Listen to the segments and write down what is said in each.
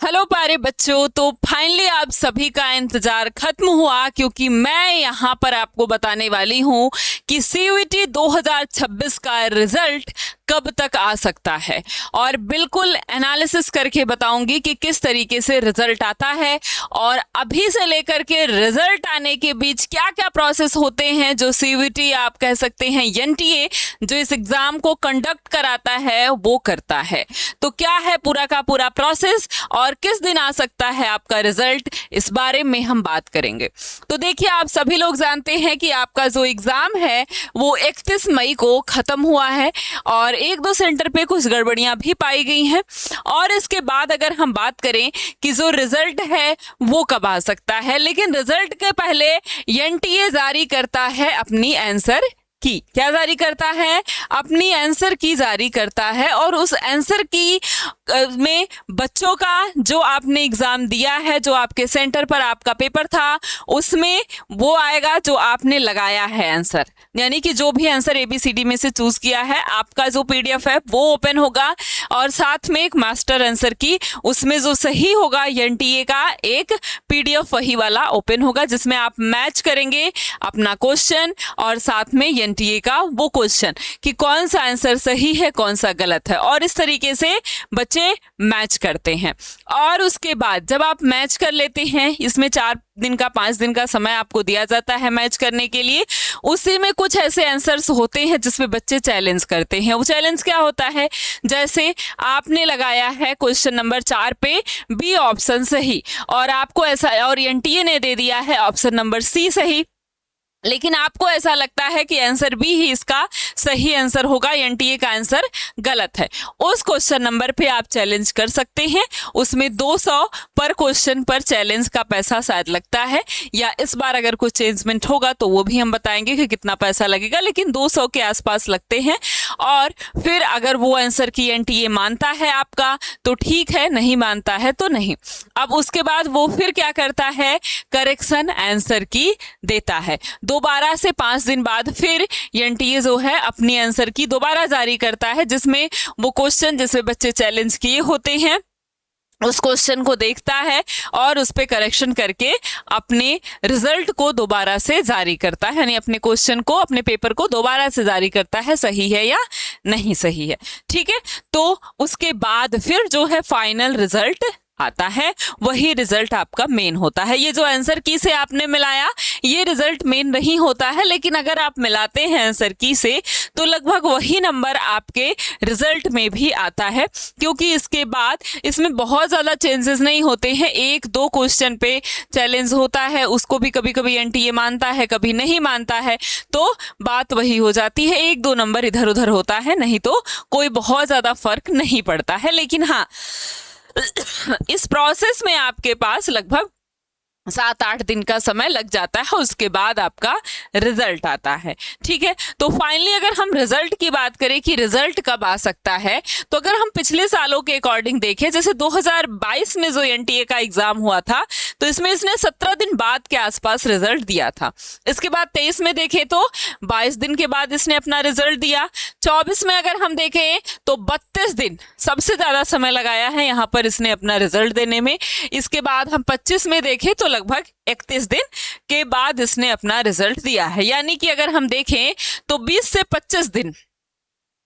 Hello प्यारे बच्चों। तो फाइनली आप सभी का इंतजार खत्म हुआ, क्योंकि मैं यहाँ पर आपको बताने वाली हूँ कि सीयूईटी 2026 का रिजल्ट कब तक आ सकता है और बिल्कुल एनालिसिस करके बताऊंगी कि किस तरीके से रिजल्ट आता है और अभी से लेकर के रिजल्ट आने के बीच क्या क्या प्रोसेस होते हैं जो सीयूईटी आप कह सकते हैं एनटीए जो इस एग्जाम को कंडक्ट कराता है वो करता है। तो क्या है पूरा का पूरा प्रोसेस और किस दिन आ सकता है आपका रिजल्ट, इस बारे में हम बात करेंगे। तो देखिए, आप सभी लोग जानते हैं कि आपका जो एग्जाम है वो 31 मई को खत्म हुआ है और एक दो सेंटर पे कुछ गड़बड़ियां भी पाई गई हैं। और इसके बाद अगर हम बात करें कि जो रिजल्ट है वो कब आ सकता है, लेकिन रिजल्ट के पहले एनटीए जारी करता है अपनी आंसर की। क्या जारी करता है? अपनी आंसर की जारी करता है और उस आंसर की में बच्चों का जो आपने एग्जाम दिया है, जो आपके सेंटर पर आपका पेपर था, उसमें वो आएगा जो आपने लगाया है आंसर, यानी कि जो भी आंसर ABCD में से चूज किया है, आपका जो PDF है वो ओपन होगा और साथ में एक मास्टर आंसर की, उसमें जो सही होगा एनटीए का एक PDF वही वाला ओपन होगा जिसमें आप मैच करेंगे अपना क्वेश्चन और साथ में एनटीए का वो क्वेश्चन कि कौन सा आंसर सही है कौन सा गलत है। और इस तरीके से बच्चे मैच करते हैं और उसके बाद जब आप मैच कर लेते हैं, इसमें 4 दिन का 5 दिन का समय आपको दिया जाता है मैच करने के लिए। उसी में कुछ ऐसे आंसर्स होते हैं जिसमें बच्चे चैलेंज करते हैं। वो चैलेंज क्या होता है? जैसे आपने लगाया है क्वेश्चन नंबर 4 पे बी ऑप्शन सही और आपको ऐसा, और एनटीए ने दे दिया है ऑप्शन नंबर C सही, लेकिन आपको ऐसा लगता है कि आंसर बी ही इसका सही आंसर होगा, एनटीए का आंसर गलत है। उस क्वेश्चन नंबर पे आप चैलेंज कर सकते हैं। उसमें 200 पर क्वेश्चन पर चैलेंज का पैसा शायद लगता है, या इस बार अगर कुछ चेंजमेंट होगा तो वो भी हम बताएंगे कि कितना पैसा लगेगा, लेकिन 200 के आसपास लगते हैं। और फिर अगर वो आंसर की एनटीए मानता है आपका तो ठीक है, नहीं मानता है तो नहीं। अब उसके बाद वो फिर क्या करता है? करेक्शन आंसर की देता है। दोबारा से 5 दिन बाद फिर एनटीए जो है अपनी आंसर की दोबारा जारी करता है, जिसमें वो क्वेश्चन जिसमें बच्चे चैलेंज किए होते हैं उस क्वेश्चन को देखता है और उस पे करेक्शन करके अपने रिजल्ट को दोबारा से जारी करता है, यानी अपने क्वेश्चन को, अपने पेपर को दोबारा से जारी करता है, सही है या नहीं सही है। ठीक है, तो उसके बाद फिर जो है फाइनल रिजल्ट आता है, वही रिजल्ट आपका मेन होता है। ये जो आंसर की से आपने मिलाया ये रिजल्ट मेन नहीं होता है, लेकिन अगर आप मिलाते हैं आंसर की से तो लगभग वही नंबर आपके रिजल्ट में भी आता है, क्योंकि इसके बाद इसमें बहुत ज़्यादा चेंजेस नहीं होते हैं। 1-2 क्वेश्चन पे चैलेंज होता है, उसको भी कभी कभी एनटीए मानता है, कभी नहीं मानता है, तो बात वही हो जाती है। 1-2 नंबर इधर उधर होता है, नहीं तो कोई बहुत ज़्यादा फर्क नहीं पड़ता है। लेकिन हाँ, इस प्रोसेस में आपके पास लगभग 7-8 दिन का समय लग जाता है, उसके बाद आपका रिजल्ट आता है। ठीक है, तो फाइनली अगर हम रिजल्ट की बात करें कि रिजल्ट कब आ सकता है, तो अगर हम पिछले सालों के अकॉर्डिंग देखें, जैसे 2022 में जो एनटीए का एग्जाम हुआ था तो इसमें इसने 17 दिन बाद के आसपास रिजल्ट दिया था। इसके बाद 23 में देखें तो 22 दिन के बाद इसने अपना रिजल्ट दिया। 24 में अगर हम देखें तो 32 दिन सबसे ज्यादा समय लगाया है यहाँ पर इसने अपना रिजल्ट देने में। इसके बाद हम 25 में देखें तो लगभग 31 दिन के बाद इसने अपना रिजल्ट दिया है, यानी कि अगर हम देखें तो 20 से 25 दिन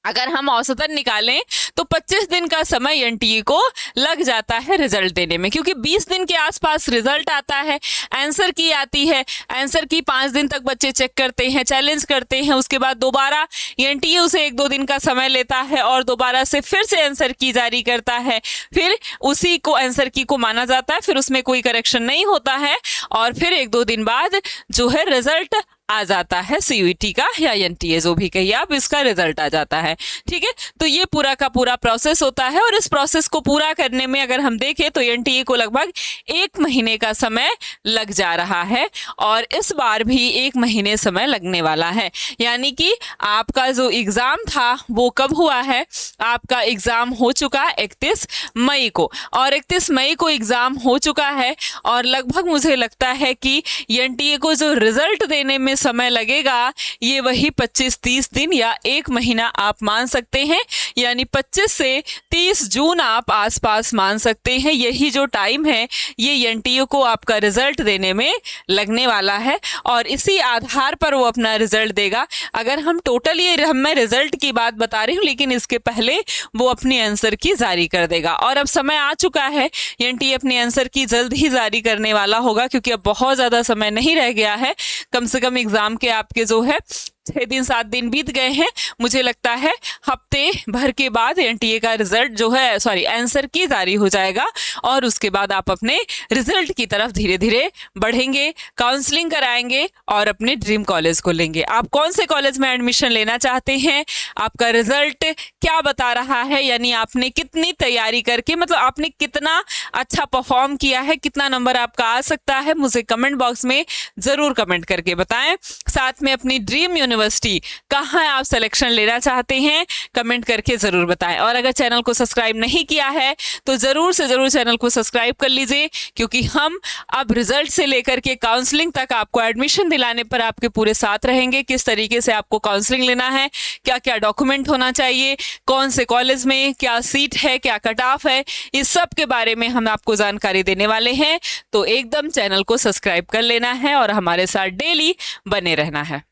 अगर हम औसतन निकालें तो 25 दिन का समय एनटीए को लग जाता है रिजल्ट देने में, क्योंकि 20 दिन के आसपास रिजल्ट आता है, आंसर की आती है, आंसर की 5 दिन तक बच्चे चेक करते हैं, चैलेंज करते हैं, उसके बाद दोबारा एनटीए उसे 1-2 दिन का समय लेता है और दोबारा से फिर से आंसर की जारी करता है। फिर उसी को आंसर की को माना जाता है, फिर उसमें कोई करेक्शन नहीं होता है और फिर 1-2 दिन बाद जो है रिजल्ट आ जाता है सीयूईटी का या एनटीए जो भी कहिए आप, इसका रिजल्ट आ जाता है। ठीक है, तो ये पूरा का पूरा प्रोसेस होता है और इस प्रोसेस को पूरा करने में अगर हम देखें तो एनटीए को लगभग 1 महीने का समय लग जा रहा है और इस बार भी 1 महीने समय लगने वाला है। यानी कि आपका जो एग्जाम था वो कब हुआ है? आपका एग्जाम हो चुका 31 मई को और 31 मई को एग्जाम हो चुका है और लगभग मुझे लगता है कि एनटीए को जो रिजल्ट देने में समय लगेगा ये वही 25-30 दिन या 1 महीना आप मान सकते हैं, यानी 25 से 30 जून आप आसपास मान सकते हैं। यही जो टाइम है ये एनटीए को आपका रिजल्ट देने में लगने वाला है और इसी आधार पर वो अपना रिजल्ट देगा। अगर हम टोटल मैं रिजल्ट की बात बता रही हूँ, लेकिन इसके पहले वो अपनी आंसर की जारी कर देगा और अब समय आ चुका है। एनटीए अपनी आंसर की जल्द ही जारी करने वाला होगा क्योंकि अब बहुत ज़्यादा समय नहीं रह गया है। कम से कम एग्ज़ाम के आपके जो है 6 दिन 7 दिन बीत गए हैं। मुझे लगता है हफ्ते भर के बाद एनटीए का रिजल्ट जो है आंसर की जारी हो जाएगा और उसके बाद आप अपने रिजल्ट की तरफ धीरे धीरे बढ़ेंगे, काउंसलिंग कराएंगे और अपने ड्रीम कॉलेज को लेंगे। आप कौन से कॉलेज में एडमिशन लेना चाहते हैं, आपका रिजल्ट क्या बता रहा है, यानी आपने कितनी तैयारी करके मतलब आपने कितना अच्छा परफॉर्म किया है, कितना नंबर आपका आ सकता है, मुझे कमेंट बॉक्स में ज़रूर कमेंट करके बताएं। साथ में अपनी ड्रीम यूनिवर्सिटी कहाँ आप सिलेक्शन लेना चाहते हैं कमेंट करके ज़रूर बताएं और अगर चैनल को सब्सक्राइब नहीं किया है तो ज़रूर से ज़रूर चैनल को सब्सक्राइब कर लीजिए, क्योंकि हम अब रिजल्ट से लेकर के काउंसलिंग तक आपको एडमिशन दिलाने पर आपके पूरे साथ रहेंगे। किस तरीके से आपको काउंसलिंग लेना है, क्या क्या डॉक्यूमेंट होना चाहिए, कौन से कॉलेज में क्या सीट है, क्या कट ऑफ है, इस सब के बारे में हम आपको जानकारी देने वाले हैं। तो एकदम चैनल को सब्सक्राइब कर लेना है और हमारे साथ डेली बने रहना है।